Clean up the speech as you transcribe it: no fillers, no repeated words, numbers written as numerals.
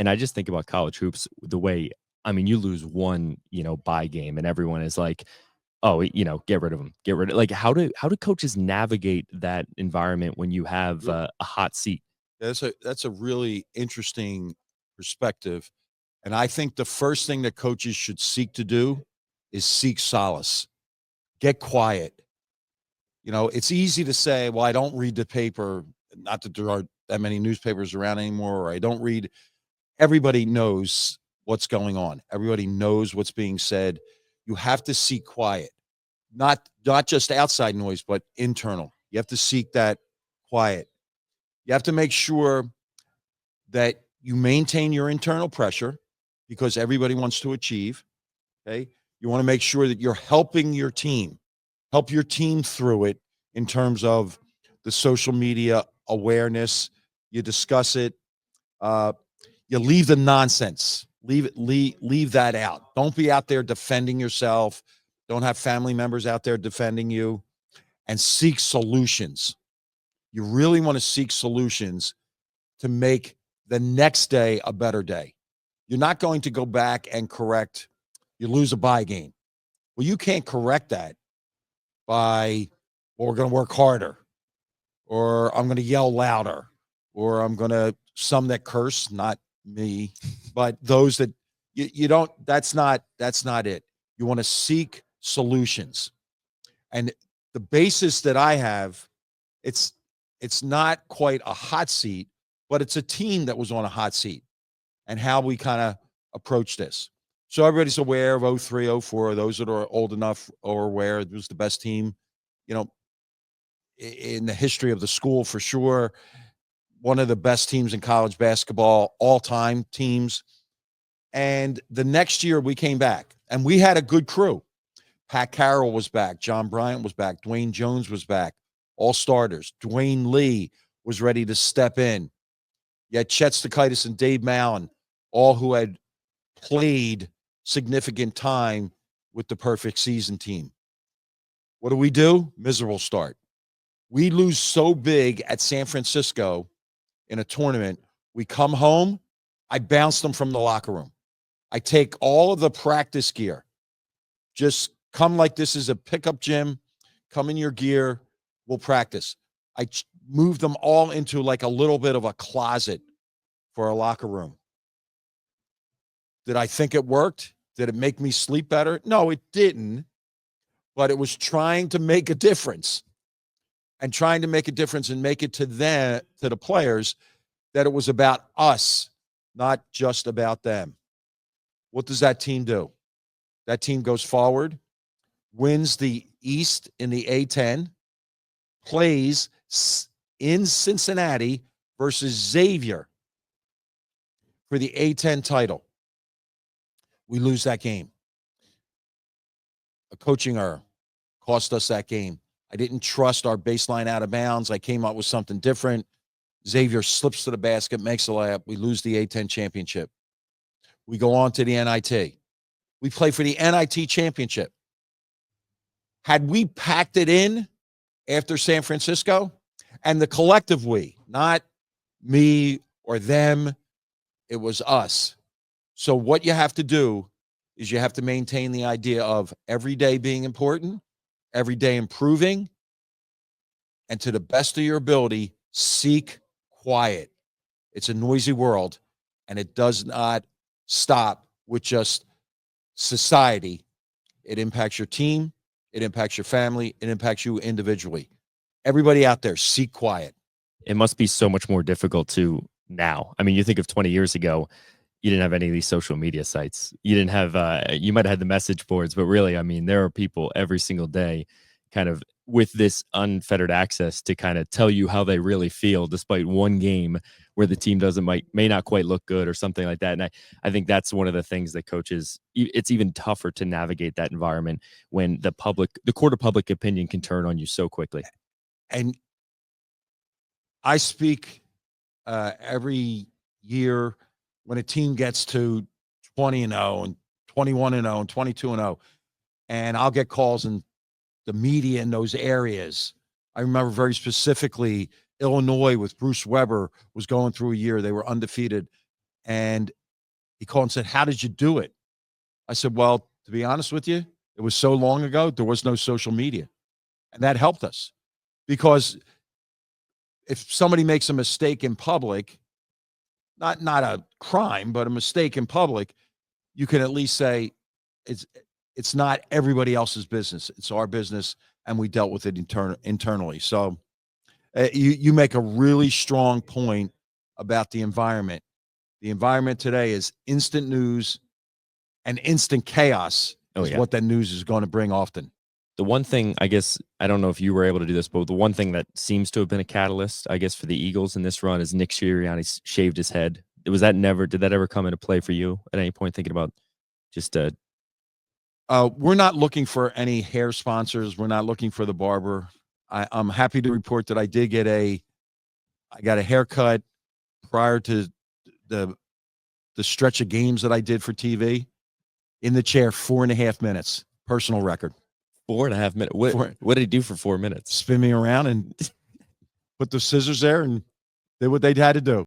And I just think about college hoops the way, I mean, you lose one, bye game and everyone is like, oh, get rid of him, get rid of, like, how do coaches navigate that environment when you have a hot seat? That's a really interesting perspective, and I think the first thing that coaches should seek to do is seek solace. Get quiet. It's easy to say, "Well, I don't read the paper." Not that there are that many newspapers around anymore, or I don't read. Everybody knows what's going on. Everybody knows what's being said. You have to seek quiet, not just outside noise, but internal. You have to seek that quiet. You have to make sure that you maintain your internal pressure because everybody wants to achieve. Okay. You want to make sure that you're helping your team, help your team through it in terms of the social media awareness. You discuss it. Uh, you leave the nonsense. Leave that out. Don't be out there defending yourself. Don't have family members out there defending you, and seek solutions. You really want to seek solutions to make the next day a better day. You're not going to go back and correct. You lose a bye game. Well, you can't correct that by, well, we're going to work harder, or I'm going to yell louder, or I'm going to, some that curse, not me, but those that you don't, that's not it. You want to seek solutions. And the basis that I have, it's not quite a hot seat, but it's a team that was on a hot seat and how we kind of approach this. So everybody's aware of 03, 04. Those that are old enough are aware it was the best team, you know, in the history of the school for sure. One of the best teams in college basketball, all-time teams. And the next year we came back and we had a good crew. Pat Carroll was back. John Bryant was back. Dwayne Jones was back. All starters. Dwayne Lee was ready to step in. You had Chet Stakaitis and Dave Mallon, all who had played significant time with the perfect season team. What do? Miserable start. We lose so big at San Francisco in a tournament. We come home. I bounce them from the locker room. I take all of the practice gear. Just come like this is a pickup gym. Come in your gear. We'll practice. I move them all into like a little bit of a closet for a locker room. Did I think it worked? Did it make me sleep better? No, it didn't. But it was trying to make a difference and trying to make a difference and make it to the players that it was about us, not just about them. What does that team do? That team goes forward, wins the East in the A10, plays in Cincinnati versus Xavier for the A10 title. We lose that game. A coaching error cost us that game. I didn't trust our baseline out of bounds. I came up with something different. Xavier slips to the basket, makes a layup. We lose the A10 championship. We go on to the NIT. We play for the NIT championship. Had we packed it in after San Francisco, and the collective we, not me or them, it was us. So what you have to do is you have to maintain the idea of every day being important, every day improving, and to the best of your ability, seek quiet. It's a noisy world, and it does not stop with just society. It impacts your team. It impacts your family. It impacts you individually. Everybody out there, seek quiet. It must be so much more difficult to now. I mean, you think of 20 years ago, you didn't have any of these social media sites. You didn't have, you might have had the message boards, but really, I mean, there are people every single day kind of with this unfettered access to kind of tell you how they really feel, despite one game where the team may not quite look good or something like that. And I think that's one of the things that coaches, it's even tougher to navigate that environment when the court of public opinion can turn on you so quickly. And I speak every year when a team gets to 20-0 and 21-0 and 22-0, and I'll get calls in the media in those areas. I remember very specifically Illinois with Bruce Weber was going through a year. They were undefeated. And he called and said, "How did you do it?" I said, "Well, to be honest with you, it was so long ago, there was no social media." And that helped us because if somebody makes a mistake in public, not a crime, but a mistake in public, you can at least say it's it's not everybody else's business. It's our business, and we dealt with it internally. So you make a really strong point about the environment. The environment today is instant news and instant chaos Oh is yeah. what that news is going to bring often. The one thing, I guess, I don't know if you were able to do this, but the one thing that seems to have been a catalyst, I guess, for the Eagles in this run is Nick Sirianni shaved his head. Was that never? Did that ever come into play for you at any point? Thinking about just We're not looking for any hair sponsors. We're not looking for the barber. I'm happy to report that I got a haircut prior to the stretch of games that I did for TV. In the chair, 4.5 minutes. Personal record. 4.5 minutes. What did he do for 4 minutes? Spin me around and put the scissors there and did what they had to do.